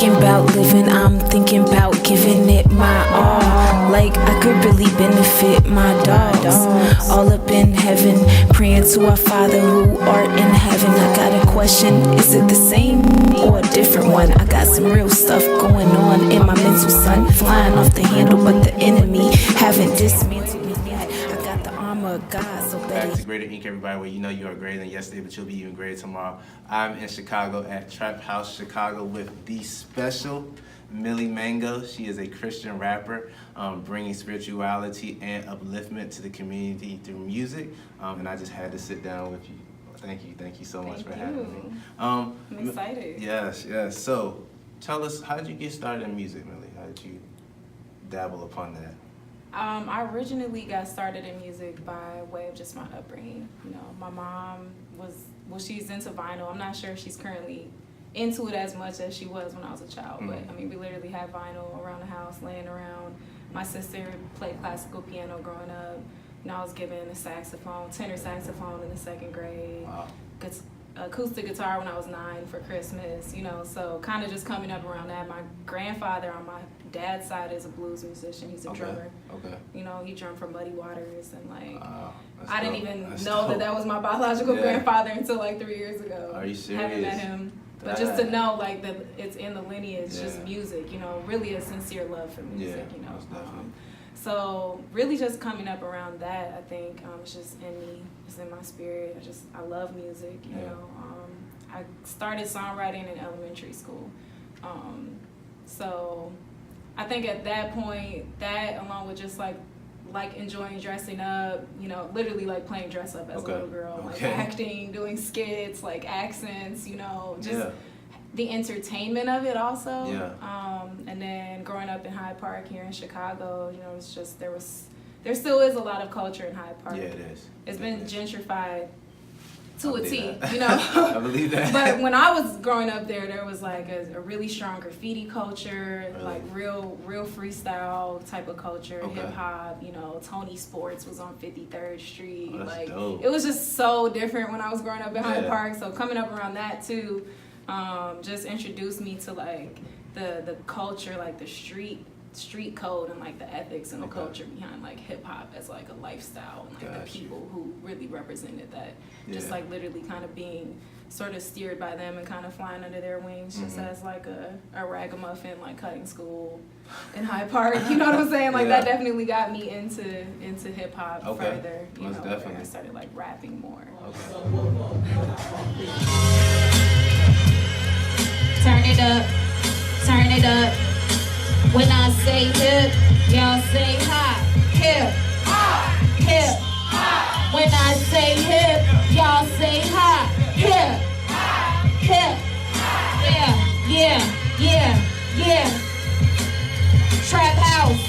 thinking about living, I'm thinking about giving it my all. Like I could really benefit my dogs. All up in heaven, praying to our Father who art in heaven. I got a question, is it the same or a different one? I got some real stuff going on in my mental, son. Flying off the handle, but the enemy haven't dismantled me yet. I got the armor of God, so Back to Greater.inc, everybody, where you know you are greater than yesterday, but you'll be even greater tomorrow. I'm in Chicago at Trap House Chicago with the special Millie Mango. She is a Christian rapper, bringing spirituality and upliftment to the community through music. And I just had to sit down with you. Thank you so much for having me. I'm excited. Yes. So, tell us, how did you get started in music, Millie? How did you dabble upon that? I originally got started in music by way of just my upbringing. You know, my mom she's into vinyl. I'm not sure if she's currently into it as much as she was when I was a child, but I mean, we literally had vinyl around the house, laying around. My sister played classical piano growing up. You know, I was given a tenor saxophone in the 2nd grade. Wow. Acoustic guitar when I was 9 for Christmas, you know, so kind of just coming up around that. My grandfather on my dad's side is a blues musician. He's a drummer. Okay. You know, he drummed for Muddy Waters, and like, that's I didn't dope. even That's know dope. that was my biological grandfather until like 3 years ago. Are you serious? Haven't met him. But just to know, like, that it's in the lineage, just music, you know, really a sincere love for music, you know. So really just coming up around that, I think it's just in me, it's in my spirit. I love music, you know. I started songwriting in elementary school. So I think at that point, that along with just like enjoying dressing up, you know, literally like playing dress up as a little girl, like acting, doing skits, like accents, you know, just the entertainment of it also. And then growing up in Hyde Park here in Chicago, you know, it's just there still is a lot of culture in Hyde Park. Yeah, it is. It's been gentrified to a T, that. you know. I believe that. But when I was growing up there was like a really strong graffiti culture, like real freestyle type of culture, hip hop, you know. Tony Sports was on 53rd Street. Like dope. It was just so different when I was growing up in Hyde Park. So coming up around that too, just introduced me to like the culture, like the street code and like the ethics and the culture behind like hip hop as like a lifestyle, and like the people who really represented that. Just like literally kind of being sort of steered by them and kind of flying under their wings, just as like a ragamuffin, like cutting school in Hyde Park. You know what I'm saying? Like that definitely got me into hip hop further. You know, where I started like rapping more. Turn it up. When I say hip, y'all say hop. Hip, hip. When I say hip, y'all say hop. Hip, hip. Yeah. Trap house.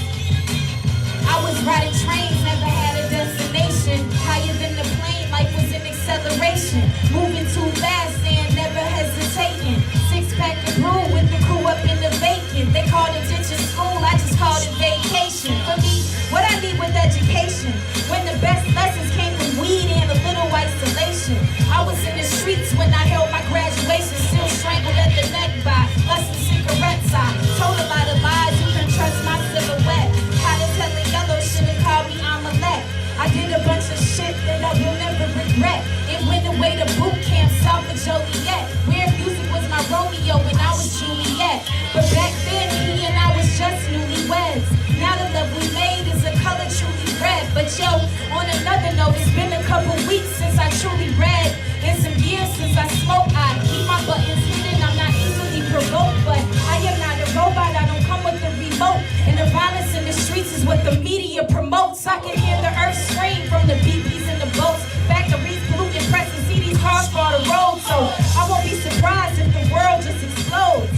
I was riding trains, never had a destination. Higher than the plane, life was in acceleration. Moving too fast and never hesitating. 6-pack of brew with the crew up in the vacant. They called it ditching school, I just called it vacation. For me, what I need with education, when the best lessons came from weed and a little isolation. I was in the streets when I held my graduation, still strangled at the neck by less than cigarettes. I told a lot of lies, you can trust my silhouette. Hot as hell and yellow, should've called me Omelette. I did a bunch of shit that I will never regret. It went away to boot camp, south of Joliet, where music was my Romeo and I was Juliet. But back then, he and I was just newlyweds. Now the love we made is a color truly red. But yo, on another note, it's been a couple weeks since I truly read. And some years since I smoke. I keep my buttons hidden, I'm not easily provoked. But I am not a robot, I don't come with a remote. And the violence in the streets is what the media promotes. I can hear the earth scream from the BPs and the boats. Factories polluting, pressing CDs, cars for the road. So I won't be surprised if the world just explodes.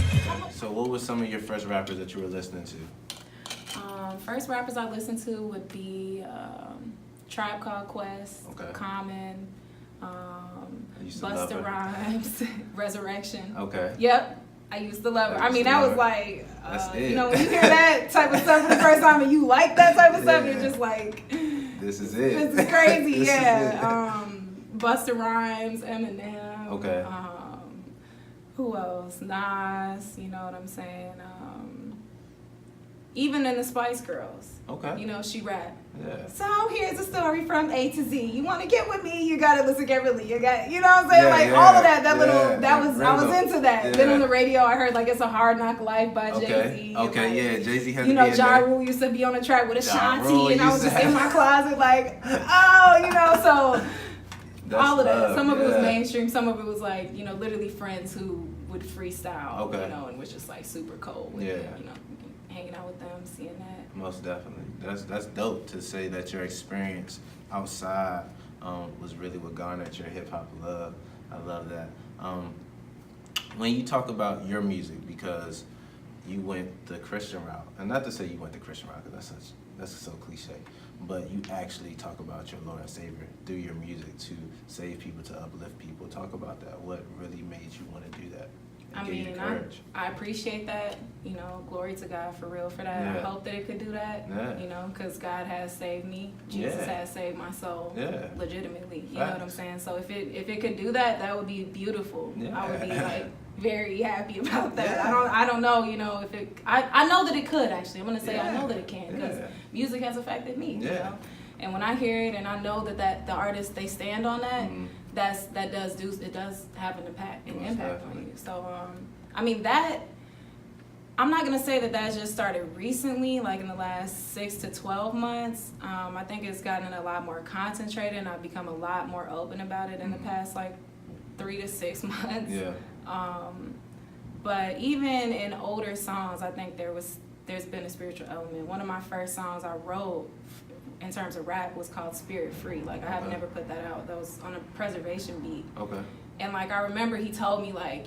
So what were some of your first rappers that you were listening to? First rappers I listened to would be Tribe Called Quest, Common, Busta Rhymes, Resurrection. Yep. I used to love her. I mean, that was like, you know, when you hear that type of stuff for the first time and you like that type of stuff, you're just like, this is it. This is crazy, Busta Rhymes, Eminem. Who else? Nas, you know what I'm saying? Even in the Spice Girls. Okay. You know, she rap. Yeah. So here's a story from A to Z. You want to get with me? You gotta listen carefully. You got, you know what I'm saying? Yeah, like yeah, all of that. That yeah, little. That was. I was rhythm. into that. Yeah. Then on the radio, I heard like It's a Hard Knock Life by Okay. Jay-Z. Okay. And, Yeah. Jay-Z had you to know, be in Ja there. Rule used to be on the track with Ja Ashanti, Rule and I was used just to in my have- closet like, oh, you know. So That's all of that. love, Some of it was yeah. mainstream. Some of it was like, you know, literally friends who would freestyle. Okay. You know, and was just like super cold with Yeah. it. You know, hanging out with them, seeing that. Most definitely. That's dope to say that your experience outside was really what garnered your hip hop love. I love that. When you talk about your music, because you went the Christian route, and not to say you went the Christian route, because that's so cliche, but you actually talk about your Lord and Savior through your music to save people, to uplift people. Talk about that. What really made you want to do that? I Gave you mean, courage. I appreciate that. You know, glory to God for real for that. Yeah. I hope that it could do that. Yeah. You know, because God has saved me. Jesus Yeah. has saved my soul. Yeah. Legitimately. You know what I'm Facts. saying? So if it could do that, that would be beautiful. Yeah. I would be like very happy about that. Yeah. I don't know. You know, if it. I know that it could actually. I'm gonna say I Yeah. know that it can because Yeah. music has affected me. You Yeah. know. And when I hear it, and I know that the artists they stand on that, Mhm. that does have an impact Most on definitely. you. So I mean that. I'm not gonna say that just started recently, like in the last 6 to 12 months. I think it's gotten a lot more concentrated, and I've become a lot more open about it in the past like 3 to 6 months. Yeah. But even in older songs, I think there's been a spiritual element. One of my first songs I wrote in terms of rap was called Spirit Free. Like I have Okay. never put that out. That was on a Preservation beat. Okay. And like I remember he told me like,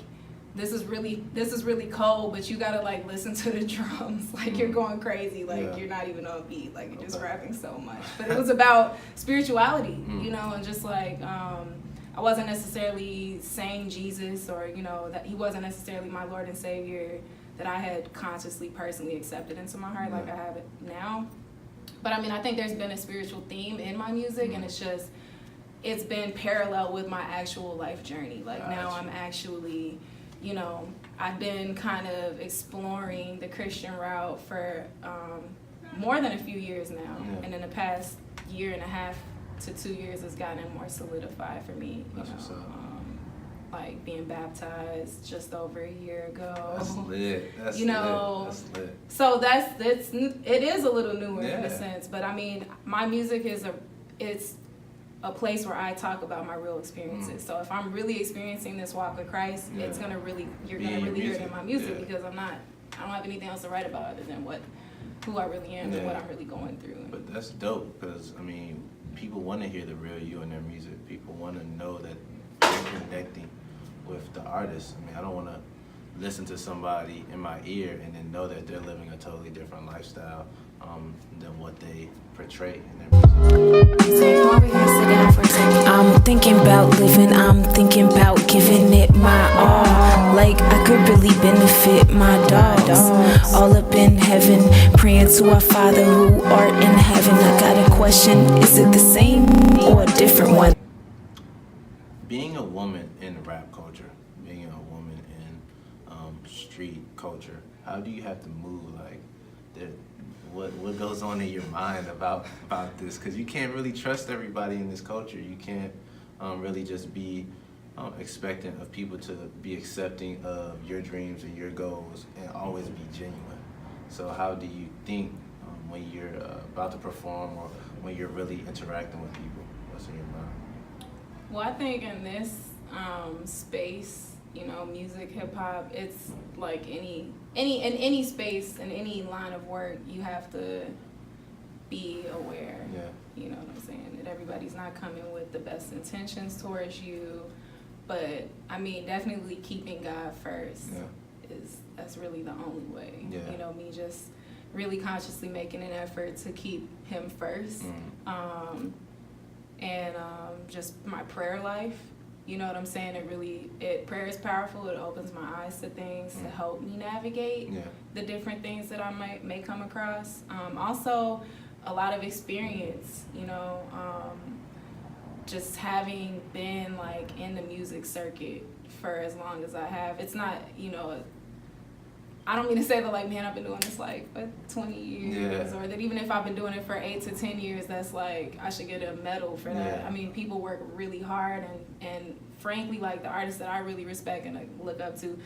this is really cold, but you gotta like listen to the drums. Like you're going crazy. Like Yeah. you're not even on beat. Like you're just Okay. rapping so much. But it was about spirituality, Mm. you know, and just like I wasn't necessarily saying Jesus or, you know, that he wasn't necessarily my Lord and Savior that I had consciously, personally accepted into my heart like Yeah. I have it now. But I mean, I think there's been a spiritual theme in my music, and it's been parallel with my actual life journey. Like now Gotcha. I'm actually, you know, I've been kind of exploring the Christian route for more than a few years now. Yeah. And in the past year and a half to 2 years, it's gotten more solidified for me. That's what's up. Like being baptized just over a year ago. That's lit. That's You know, lit. That's lit. So it is a little newer in Yeah. a sense, but I mean, my music it's a place where I talk about my real experiences. So if I'm really experiencing this walk with Christ, Yeah. you're gonna really Be hear in it your in music. my music Yeah. because I don't have anything else to write about other than who I really am Yeah. and what I'm really going through. But that's dope because, I mean, people want to hear the real you in their music. People want to know that they're connecting with the artist. I mean, I don't want to listen to somebody in my ear and then know that they're living a totally different lifestyle than what they portray in their music. I'm thinking about living, I'm thinking about giving it my all. Like I could really benefit my dogs. All up in heaven, praying to our Father who art in heaven. I got a question, is it the same or a different one? Being a woman in rap culture, being a woman in street culture, how do you have to move? Like, what goes on in your mind about this? Because you can't really trust everybody in this culture. You can't really just be expectant of people to be accepting of your dreams and your goals and always be genuine. So how do you think when you're about to perform or when you're really interacting with people? What's in your mind? Well, I think in this space, you know, music, hip hop, it's like in any space, in any line of work, you have to be aware. Yeah. You know what I'm saying? That everybody's not coming with the best intentions towards you. But I mean, definitely keeping God first that's really the only way. Yeah. You know, me just really consciously making an effort to keep him first. And just my prayer life, you know what I'm saying? Prayer is powerful. It opens my eyes to things to help me navigate the different things that I may come across. Also, a lot of experience, you know, just having been like in the music circuit for as long as I have. It's not, I don't mean to say that like, man, I've been doing this like for 20 years, or that even if I've been doing it for 8 to 10 years, that's like I should get a medal for that. I mean, people work really hard, and frankly, like the artists that I really respect and look up to,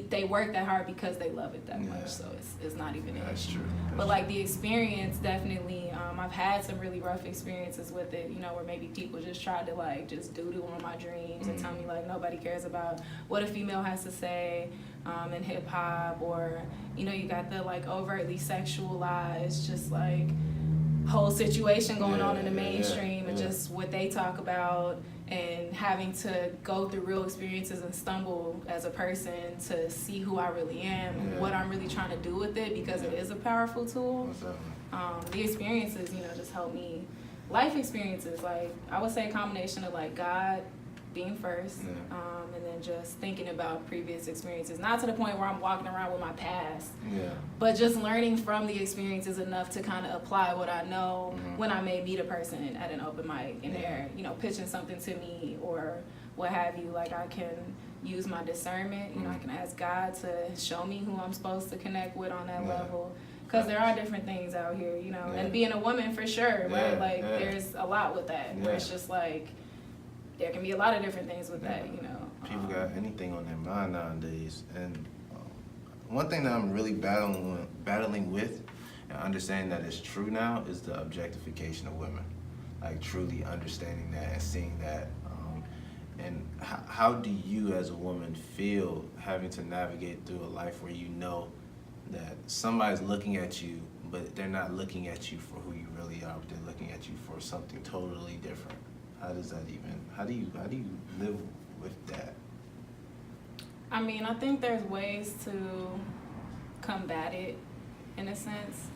they work that hard because they love it that much. So it's not even an issue. But like the experience, definitely, I've had some really rough experiences with it, where maybe people just tried to like just doo-doo on my dreams and tell me like nobody cares about what a female has to say in hip hop, or you got the like overtly sexualized just like whole situation going on in the mainstream and just what they talk about, and having to go through real experiences and stumble as a person to see who I really am and what I'm really trying to do with it, because it is a powerful tool. The experiences, just help me. Life experiences, like I would say a combination of like God being first, and then just thinking about previous experiences, not to the point where I'm walking around with my past, but just learning from the experiences enough to kind of apply what I know when I may meet a person at an open mic and they're, pitching something to me or what have you. Like I can use my discernment, I can ask God to show me who I'm supposed to connect with on that level. Because there are different things out here, and being a woman for sure, right? Like there's a lot with that, where it's just like, there can be a lot of different things with that, People got anything on their mind nowadays. And one thing that I'm really battling with and understanding that it's true now is the objectification of women. Like truly understanding that and seeing that. And how do you as a woman feel having to navigate through a life where you know that somebody's looking at you, but they're not looking at you for who you really are, but they're looking at you for something totally different? How do you live with that? I mean, I think there's ways to combat it in a sense,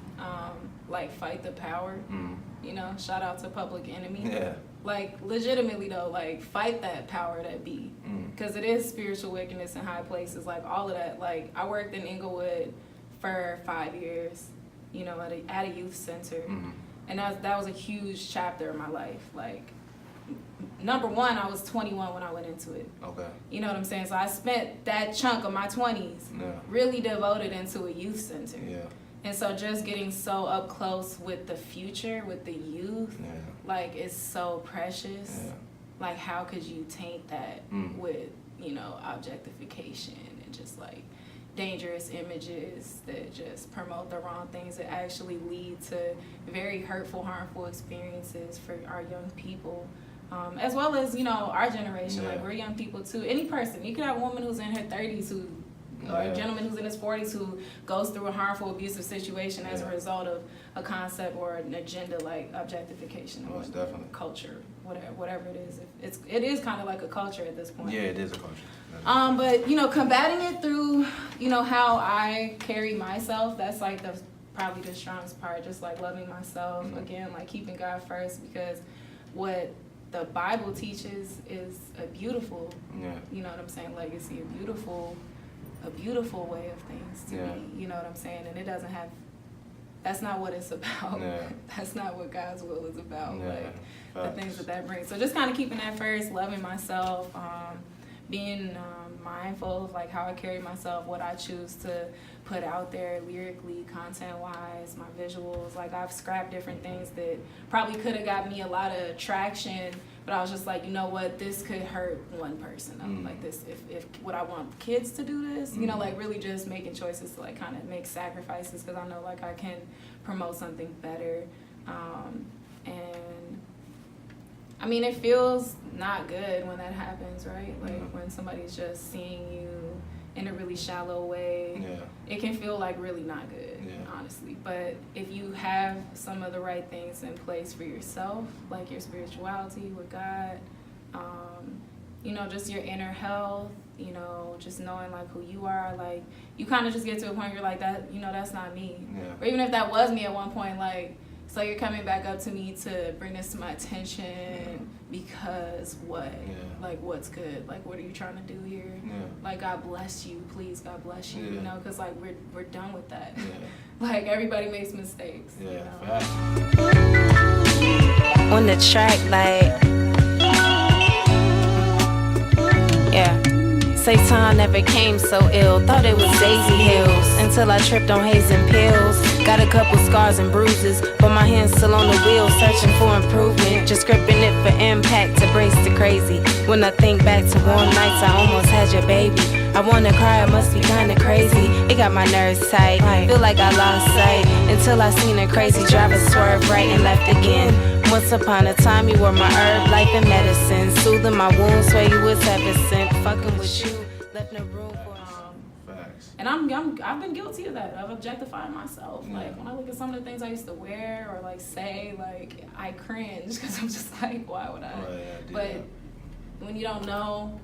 like fight the power, shout out to Public Enemy. Like legitimately though, like fight that power that be, because it is spiritual wickedness in high places, like all of that. Like I worked in Inglewood for 5 years, at a youth center, and that was a huge chapter of my life. Like, number one, I was 21 when I went into it. Okay. You know what I'm saying? So I spent that chunk of my 20s really devoted into a youth center. Yeah. And so just getting so up close with the future, with the youth, like it's so precious. Yeah. Like how could you taint that with, objectification and just like dangerous images that just promote the wrong things that actually lead to very hurtful, harmful experiences for our young people. As well as, our generation, like we're young people too. Any person, you could have a woman who's in her 30s or a gentleman who's in his 40s who goes through a harmful, abusive situation as a result of a concept or an agenda like objectification or culture, whatever it is. It is kind of like a culture at this point. Yeah, it is a culture. But, combating it through, how I carry myself, that's like probably the strongest part, just like loving myself, again, like keeping God first, because what the Bible teaches is a beautiful, you know what I'm saying, legacy, a beautiful way of things to be, you know what I'm saying, and it doesn't have, that's not what it's about. That's not what God's will is about, like the things that brings. So just kind of keeping that first, loving myself, being mindful of like how I carry myself, what I choose to put out there lyrically, content-wise, my visuals. Like I've scrapped different things that probably could have got me a lot of traction, but I was just like, you know what, this could hurt one person. Like this, if would I want kids to do this? Like really just making choices to like kind of make sacrifices, because I know like I can promote something better. And I mean, it feels not good when that happens, right? Like when somebody's just seeing you in a really shallow way, it can feel like really not good, honestly. But if you have some of the right things in place for yourself, like your spirituality with God, just your inner health, just knowing like who you are, like you kind of just get to a point where you're like that, that's not me. Or even if that was me at one point, like, so you're coming back up to me to bring this to my attention because what? Like, what's good? Like, what are you trying to do here? Like, God bless you. Please, God bless you. Because, like, we're done with that. Like, everybody makes mistakes. On the track, like, Say time never came so ill. Thought it was Daisy Hills until I tripped on haze and pills. Got a couple scars and bruises, but my hand's still on the wheel, searching for improvement. Just gripping it for impact to brace the crazy. When I think back to warm nights, I almost had your baby. I wanna cry, it must be kinda crazy. It got my nerves tight, feel like I lost sight until I seen a crazy driver swerve right and left again. Once upon a time, you were my herb, life and medicine, soothing my wounds, swear you was heaven sent. Fucking with you, left no room for Facts. And I've been guilty of that, of objectifying myself. Like when I look at some of the things I used to wear or like say, like I cringe because I'm just like, why would I? Oh, yeah, but when you don't know,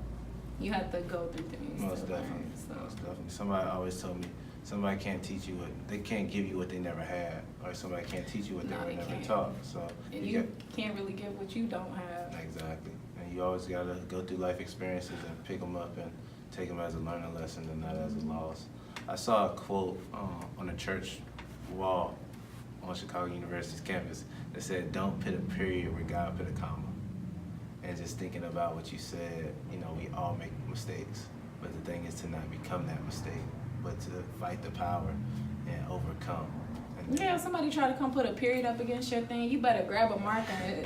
you have to go through things. Most to definitely. learn, so. Most definitely. Somebody always told me, somebody can't teach you they can't give you what they never had, or somebody can't teach you what they were never taught. So and you can't really give what you don't have. Exactly. And you always gotta go through life experiences and pick them up and take them as a learning lesson and not as a loss. I saw a quote on a church wall on Chicago University's campus that said, "Don't put a period where God put a comma." And just thinking about what you said, you know, we all make mistakes, but the thing is to not become that mistake, but to fight the power and overcome. And Yeah, if somebody try to come put a period up against your thing, you better grab a marker and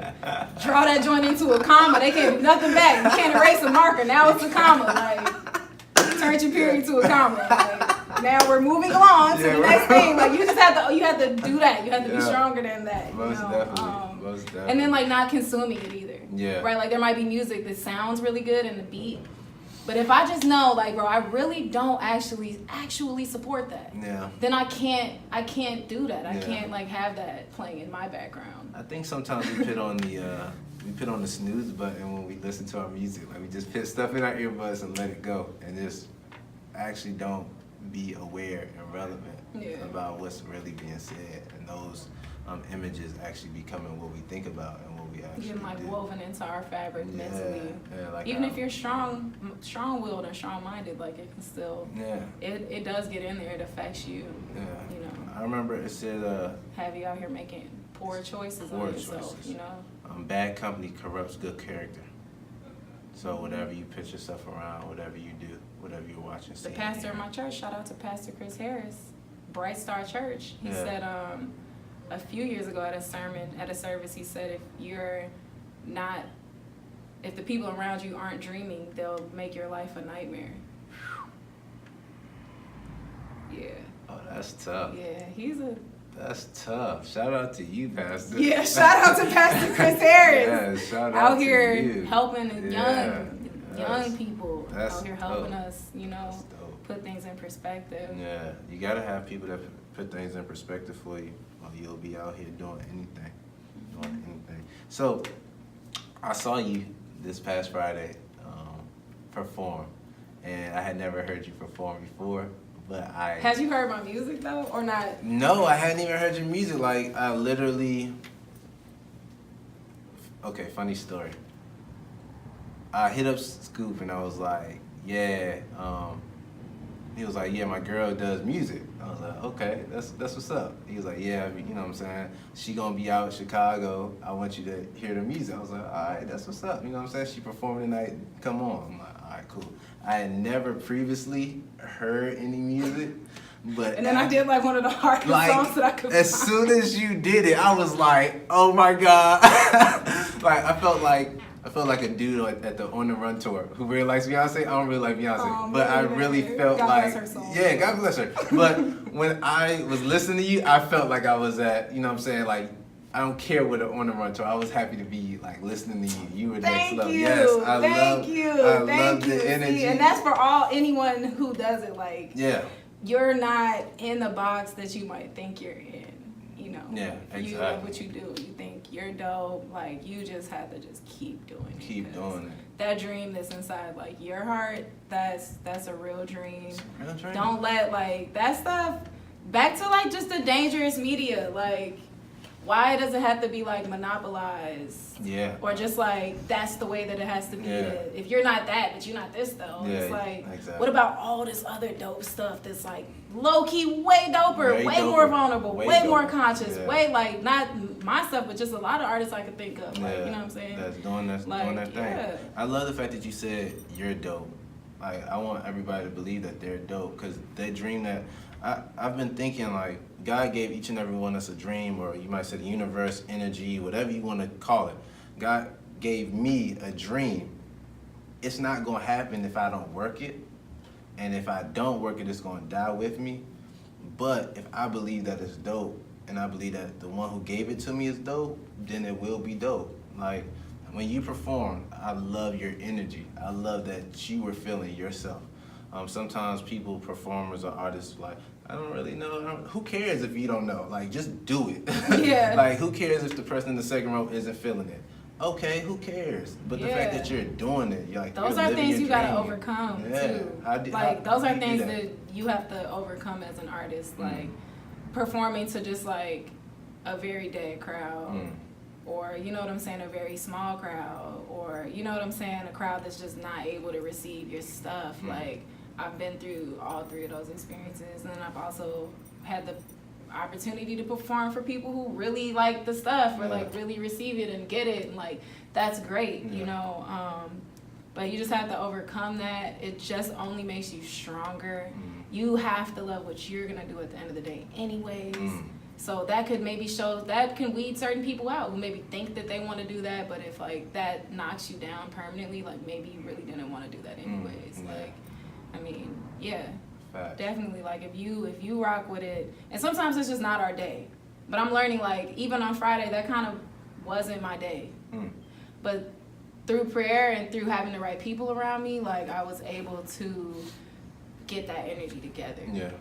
draw that joint into a comma. They can't do nothing back. You can't erase a marker. Now it's a comma. Like, turn your period to a comma. Like, now we're moving along to the next thing. Like, you just have to do that. You have to be stronger than that. Most definitely. Most definitely. And then like not consuming it either. Yeah. Right. Like there might be music that sounds really good in the beat, but if I just know, like, bro, I really don't actually support that. Yeah. Then I can't do that. I can't like have that playing in my background. I think sometimes we put on the snooze button when we listen to our music. Like we just put stuff in our earbuds and let it go, and just actually don't be aware and relevant about what's really being said, and those images actually becoming what we think about and what we actually Getting like do. woven into our fabric mentally. Yeah, like even if you're strong-willed and strong-minded, like it can still. Yeah. It does get in there. It affects you. Yeah. You know. I remember it said. Have you out here making poor choices on yourself? You know. Bad company corrupts good character. So whatever you put yourself around, whatever you do, whatever you're watching. The pastor of my church, shout out to Pastor Chris Harris, Bright Star Church. He said a few years ago at a service, he said if the people around you aren't dreaming, they'll make your life a nightmare. Yeah. Oh, that's tough. Yeah, That's tough. Shout out to you, Pastor. Yeah, shout out to Pastor Chris Harris. Yeah, shout out out here to you. helping young people. Out here helping dope. us, put things in perspective. Yeah, you gotta have people that put things in perspective for you, or you'll be out here doing anything. So, I saw you this past Friday perform, and I had never heard you perform before. But Had you heard my music though, or not? No, I hadn't even heard your music. Like I literally. Okay, funny story. I hit up Scoop and I was like, yeah. He was like, yeah, my girl does music. I was like, okay, that's what's up. He was like, yeah, you know what I'm saying? She gonna be out in Chicago. I want you to hear the music. I was like, all right, that's what's up. You know what I'm saying? She performing tonight. Come on. I'm like, all right, cool. I had never previously heard any music, but and then I did like one of the hardest songs that I could as find. soon as you did it, I was like, oh my God. Like I felt like a dude at the On the Run tour who really likes Beyonce. I don't really like Beyonce, but I really felt God like, bless her soul. yeah, God bless her. But when I was listening to you, I felt like I was at, you know what I'm saying, like, I don't care what the On the Run tour. I was happy to be like listening to you. You were next level. Yes, I love the energy. See, and that's for anyone who does it. Like, you're not in the box that you might think you're in. You know, you love what you do. You think you're dope. Like, you just have to just keep doing it. Keep doing it. That dream that's inside, like, your heart, that's a real dream. It's a real dream. Don't let, like, that stuff, back to, like, just the dangerous media. Like, why does it have to be, like, monopolized? Yeah. Or just, like, that's the way that it has to be. If you're not that, but you're not this, though. Yeah, it's like, exactly. What about all this other dope stuff that's, like, low-key way doper, way more vulnerable, way more conscious, way, like, not my stuff, but just a lot of artists I could think of. Like, you know what I'm saying? That's doing that thing. I love the fact that you said you're dope Like, I want everybody to believe that they're dope, because they dream that. I've been thinking, like, God gave each and every one of us a dream, or you might say the universe, energy, whatever you want to call it. God gave me a dream. It's not going to happen if I don't work it. And if I don't work it, it's going to die with me. But if I believe that it's dope, and I believe that the one who gave it to me is dope, then it will be dope. Like, when you perform, I love your energy. I love that you were feeling yourself. Sometimes people, performers or artists, like, I don't really know. Who cares if you don't know? Like, just do it. Yeah. Like, who cares if the person in the second row isn't feeling it? Okay, who cares? But the fact that you're doing it, you're like, those are things you gotta overcome too. Those are things that you have to overcome as an artist, like performing to just like a very dead crowd, or you know what I'm saying, a very small crowd, or you know what I'm saying, a crowd that's just not able to receive your stuff. Like, I've been through all three of those experiences, and then I've also had the opportunity to perform for people who really like the stuff, or like really receive it and get it, and like that's great, you know. But you just have to overcome that. It just only makes you stronger. You have to love what you're gonna do at the end of the day anyways. So that could maybe that can weed certain people out who maybe think that they want to do that, but if like that knocks you down permanently, like maybe you really didn't want to do that anyways. Like, I mean, yeah. Definitely, like if you rock with it, and sometimes it's just not our day. But I'm learning, like, even on Friday, that kind of wasn't my day. But through prayer and through having the right people around me, like, I was able to get that energy together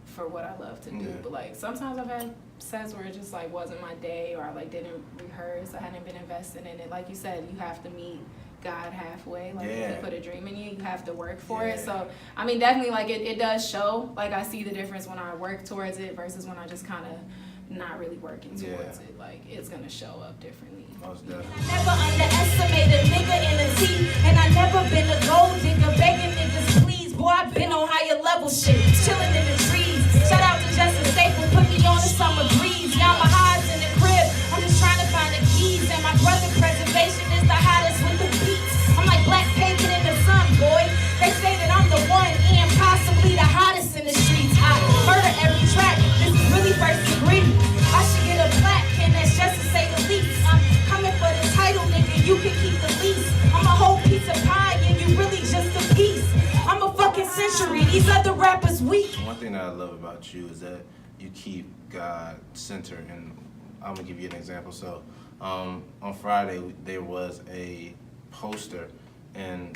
for what I love to do. But like sometimes I've had sets where it just like wasn't my day, or I like didn't rehearse, I hadn't been invested in it. Like you said, you have to meet God halfway. Like, if you put a dream in you have to work for it. So I mean, definitely, like it does show. Like, I see the difference when I work towards it versus when I just kind of not really working towards it. Like, it's gonna show up differently. Most definitely. I never underestimate a nigga in a T, and I never been a gold digger begging niggas please. Boy, I been on higher level shit, chilling in the trees. Shout out to Justin Staple, put me on the summer breeze. Yamaha's in the crib, I'm just trying to find the keys, and my brother preservation is the hottest with the beats. I'm like black painted in the sun, boy. They say that I'm the one and possibly the hottest in the streets. I murder every track. This is really first degree. I should get a plaque, and that's just to say the least. I'm coming for the title, nigga. You can keep the lease. I'm a whole piece of pie, and you really just a piece. I'm a fucking century. These other rappers weak. One thing that I love about you is that you keep God center, and I'm gonna give you an example. So, on Friday there was a poster in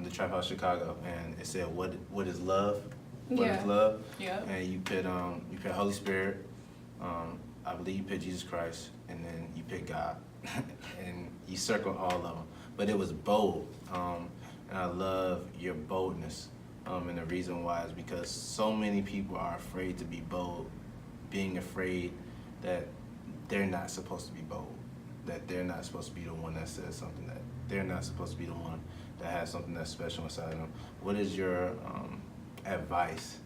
the Trap House Chicago, and it said, "What is love? What is love?" Yeah. And you put Holy Spirit. I believe you put Jesus Christ, and then you put God, and you circle all of them. But it was bold, and I love your boldness. And the reason why is because so many people are afraid to be bold, being afraid that they're not supposed to be bold, that they're not supposed to be the one that says something, that they're not supposed to be the one that has something that's special inside of them. What is your advice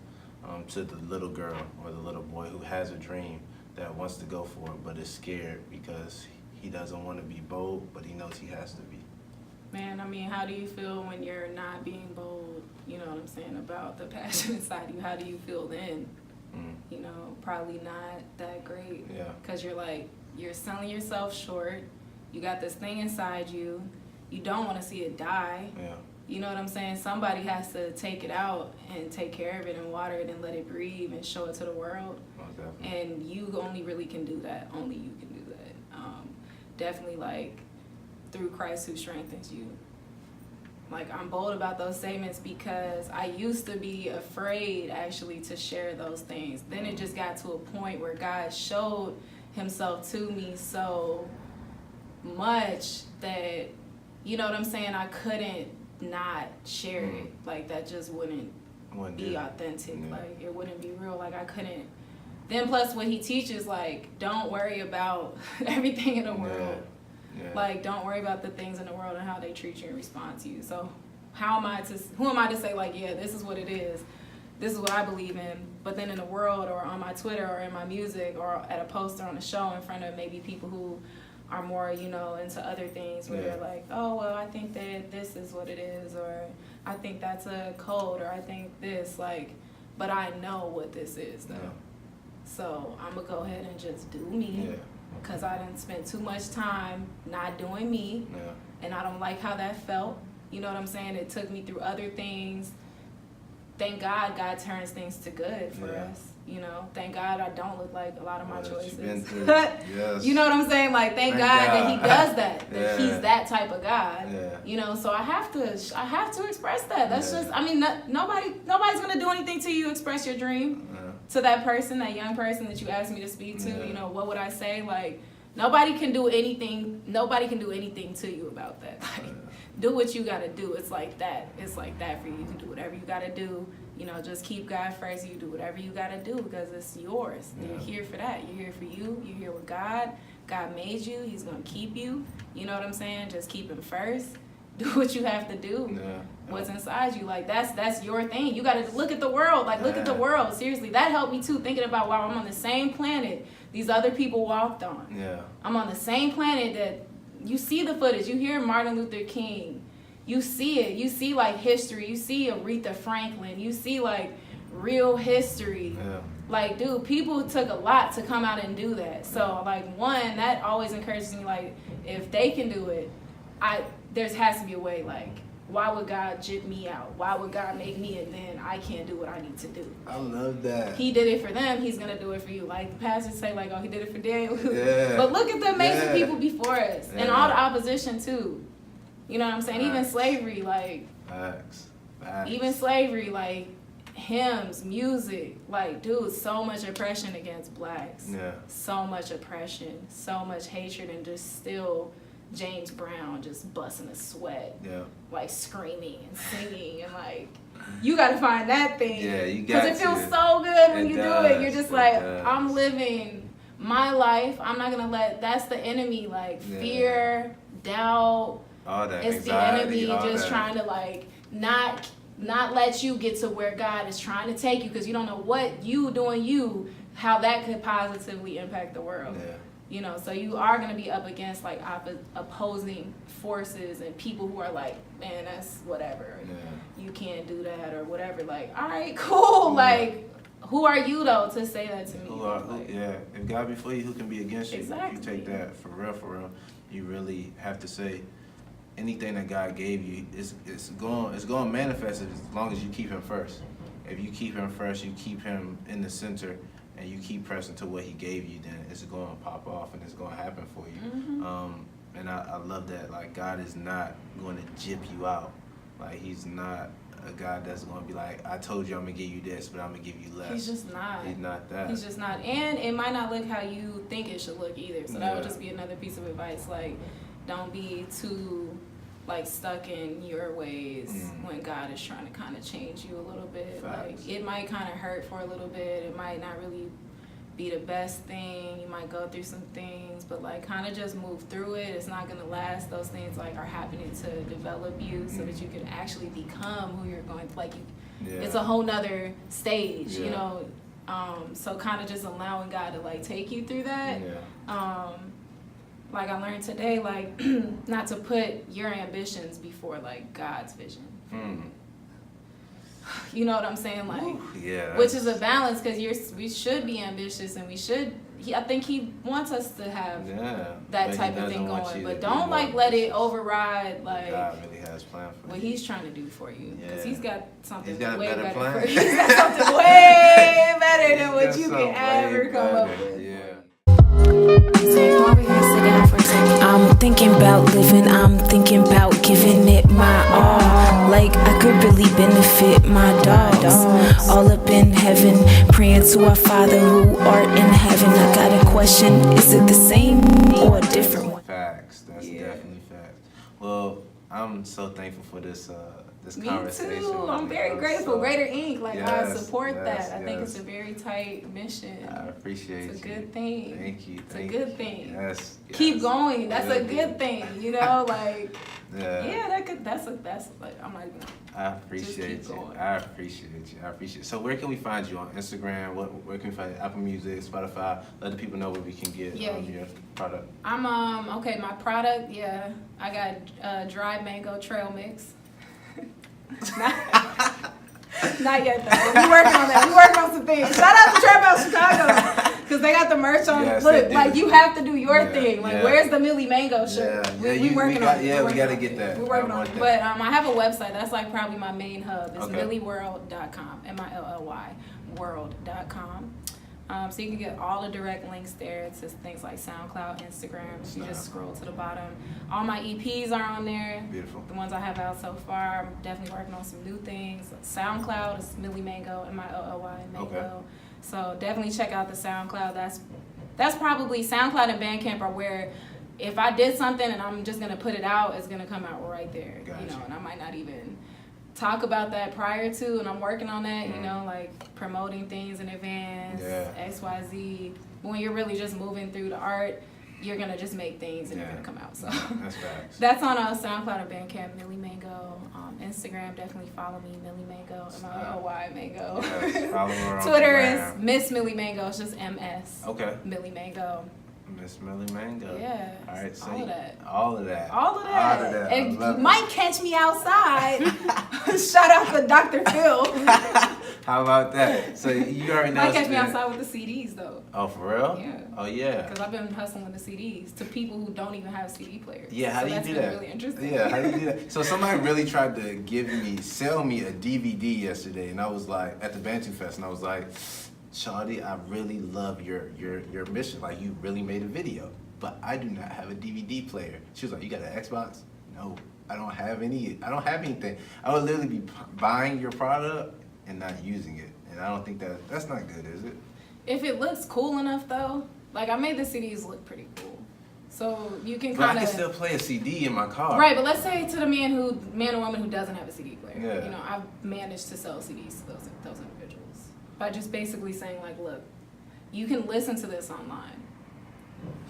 to the little girl or the little boy who has a dream that wants to go for it but is scared because he doesn't want to be bold, but he knows he has to be? Man, I mean, how do you feel when you're not being bold? You know what I'm saying, about the passion inside you. How do you feel then? You know, probably not that great. Yeah. Because you're selling yourself short. You got this thing inside you. You don't want to see it die. Yeah. You know what I'm saying? Somebody has to take it out and take care of it and water it and let it breathe and show it to the world. Okay. And you only really can do that. Only you can do that. Definitely, like, through Christ who strengthens you. Like, I'm bold about those statements because I used to be afraid, actually, to share those things. Then it just got to a point where God showed himself to me so much that, you know what I'm saying, I couldn't not share it. Like, that just wouldn't be authentic. Like, it wouldn't be real. Like, I couldn't. Then plus what he teaches, like, don't worry about everything in the world. Like, don't worry about the things in the world and how they treat you and respond to you. So who am I to say, like, yeah, this is what it is, this is what I believe in, but then in the world or on my Twitter or in my music or at a poster on a show in front of maybe people who are more, you know, into other things where they're like, oh, well, I think that this is what it is, or I think that's a code, or I think this, like, but I know what this is, though. Yeah. So I'm going to go ahead and just do me. Yeah. Because I didn't spend too much time not doing me. Yeah. And I don't like how that felt. You know what I'm saying? It took me through other things. Thank God turns things to good for us. You know, thank God I don't look like a lot of my choices. Yes. You know what I'm saying? Like, thank God that he does that. That he's that type of God. Yeah. You know, so I have to express that. That's just, I mean, nobody's gonna do anything to you. Express your dream to that person, that young person that you asked me to speak to. You know, what would I say? Like, nobody can do anything to you about that. Like, do what you gotta do. It's like that. It's like that for you. You can do whatever you gotta do. You know, just keep God first. You do whatever you gotta do because it's yours. You're here for that. You're here for you. You're here with God. God made you. He's gonna keep you. You know what I'm saying? Just keep him first. Do what you have to do. What's inside you, like that's your thing. You gotta look at the world. Like, look at the world. Seriously, that helped me too. Thinking about, wow, I'm on the same planet these other people walked on. Yeah. I'm on the same planet that you see the footage. You hear Martin Luther King. You see it. You see, like, history. You see Aretha Franklin. You see, like, real history. Yeah. Like, dude, people took a lot to come out and do that. So, like, one, that always encourages me, like, if they can do it, there has to be a way. Like, why would God jip me out? Why would God make me and then I can't do what I need to do? I love that. He did it for them. He's going to do it for you. Like, the pastors say, like, oh, he did it for Daniel. Yeah. But look at the amazing people before us. And all the opposition, too. You know what I'm saying? Even slavery, like, even slavery, like, hymns, music, like, dude, so much oppression against blacks. Yeah. So much oppression, so much hatred, and just still James Brown just busting a sweat. Yeah. Like, screaming and singing, and, like, you got to find that thing. Yeah, you got to. Because it feels so good when you do it. You're just like, does. I'm living my life. I'm not going to that's the enemy, like, fear, doubt. All that it's anxiety, the enemy just that. trying to, like, not let you get to where God is trying to take you, because you don't know what you doing how that could positively impact the world. Yeah. You know, so you are going to be up against, like, opposing forces and people who are like, man, that's whatever. Yeah. You can't do that or whatever. Like, all right, cool. Like, who are you, though, to say that to me? If God be for you, who can be against you? Exactly. If you take that for real, you really have to say, anything that God gave you, it's going to manifest as long as you keep him first. If you keep him first, you keep him in the center, and you keep pressing to what he gave you, then it's going to pop off and it's going to happen for you. Mm-hmm. And I love that. Like, God is not going to jip you out. Like, he's not a God that's going to be like, I told you I'm going to give you this, but I'm going to give you less. He's just not. He's not that. He's just not. And it might not look how you think it should look either. So that would just be another piece of advice. Like, don't be too, like, stuck in your ways when God is trying to kind of change you a little bit. Facts. Like, it might kind of hurt for a little bit. It might not really be the best thing. You might go through some things, but, like, kind of just move through it. It's not going to last. Those things, like, are happening to develop you so that you can actually become who you're going to, like, it's a whole nother stage, you know. So kind of just allowing God to, like, take you through that. Like, I learned today, like, not to put your ambitions before, like, God's vision. You know what I'm saying? Like, which is a balance, because we should be ambitious, and we should. I think he wants us to have that type of thing going, but don't, like, let it override, like, God really has planned for what he's trying to do for you, because he's got something way better better plan. for you. He's got something way better than what you can ever come up with. I'm thinking about living, I'm thinking about giving it my all. Like, I could really benefit my dogs. All up in heaven, praying to our Father who art in heaven. I got a question, is it the same or a different one? Facts, that's definitely facts. Well, I'm so thankful for this conversation. Me too. I'm very grateful. So, Greater.inc. Like, I support that. I think yes. it's a very tight mission. I appreciate you. It's a good thing. Thank you. It's a good thing. Yes. Keep going. That's a good thing. You know, like, yeah. that's like, I'm not even. I appreciate you. Going. I appreciate you. So where can we find you on Instagram? Where can we find you? Apple Music, Spotify? Let the people know where we can get your product. I'm okay. My product, I got dried mango trail mix. Not yet though. We working on that. We working on some things. Shout out to Trap House Chicago because they got the merch on. Yes, Look, like you have to do your thing. Like, yeah. where's the Millie Mango shirt? We working on it. Yeah, we gotta get that. We're working on it. But I have a website. That's like probably my main hub. It's millieworld.com. MILLY world.com. So you can get all the direct links there to things like SoundCloud, Instagram. If you just scroll to the bottom. All my EPs are on there. Beautiful. The ones I have out so far. I'm definitely working on some new things. SoundCloud is Millie Mango, MILLY Mango. Okay. So definitely check out the SoundCloud. That's probably SoundCloud and Bandcamp are where if I did something and I'm just gonna put it out, it's gonna come out right there. Gotcha. You know, and I might not even talk about that prior to, and I'm working on that, you know, like promoting things in advance, XYZ. But when you're really just moving through the art, you're gonna just make things and they're gonna come out. So that's facts. that's on SoundCloud and Bandcamp, Millie Mango. Instagram, definitely follow me, Millie Mango, MILLY Mango. Yes, follow her on Twitter Instagram. is Miss Millie Mango. It's just MS. Okay. Millie Mango. Miss Millie Mango. Yeah. All right. So all of that. All of that. All of that. All of that. And you might catch me outside. Shout out to Dr. Phil. How about that? So you already know. Might catch me outside with the CDs though. Oh, for real? Yeah. Oh, yeah. Because I've been hustling with the CDs to people who don't even have CD players. Yeah, how do you do that? That's been really interesting. Yeah, how do you do that? So somebody really tried to sell me a DVD yesterday, and I was like, at the Bantu Fest, and I was like, Shawty, I really love your mission. Like, you really made a video, but I do not have a DVD player. She was like, you got an Xbox? No, I don't have anything. I would literally be buying your product and not using it, and I don't think that's not good, is it? If it looks cool enough though, like I made the CDs look pretty cool. So you can But kind I of can still play a CD in my car. right. But let's say to the man or woman who doesn't have a CD player. Yeah. You know, I've managed to sell CDs to those individuals by just basically saying like, look, you can listen to this online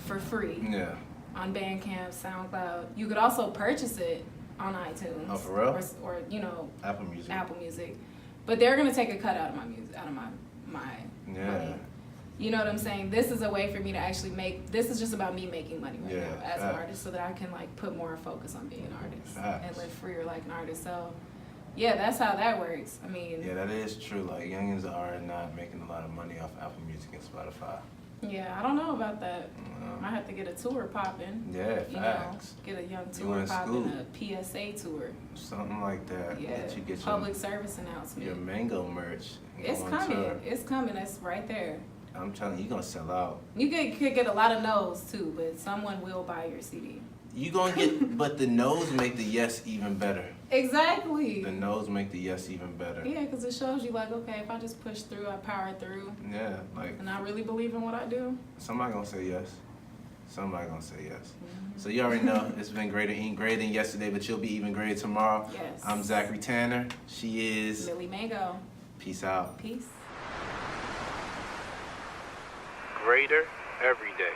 for free. Yeah. On Bandcamp, SoundCloud. You could also purchase it on iTunes. Oh, for real? Or you know, Apple Music. But they're gonna take a cut out of my music, out of my Yeah. money. You know what I'm saying? This is a way for me to actually this is just about me making money right now as an artist, so that I can like put more focus on being an artist and live freer like an artist. So yeah, that's how that works. I mean, yeah, that is true. Like, youngins are not making a lot of money off Apple Music and Spotify. yeah, I don't know about that. I have to get a tour popping. Yeah, You know, facts. get a young You tour in popping, a PSA tour. Something like that. Yeah, That you get public service announcement. your Mango merch. and It's go on coming. tour. It's coming. It's right there. I'm telling you, you're gonna sell out. You could get a lot of no's too, but someone will buy your CD. You gonna get, but the no's make the yes even better. Exactly. The no's make the yes even better. Yeah, because it shows you like, okay, if I just push through, I power through, Yeah, like and I really believe in what I do. somebody gonna say yes. Somebody gonna say yes. So you already know it's been Greater.inc, greater than yesterday, but you'll be even greater tomorrow. Yes. I'm Zachary Tanner. She is. Millie Mango. Peace out. Peace. Greater every day.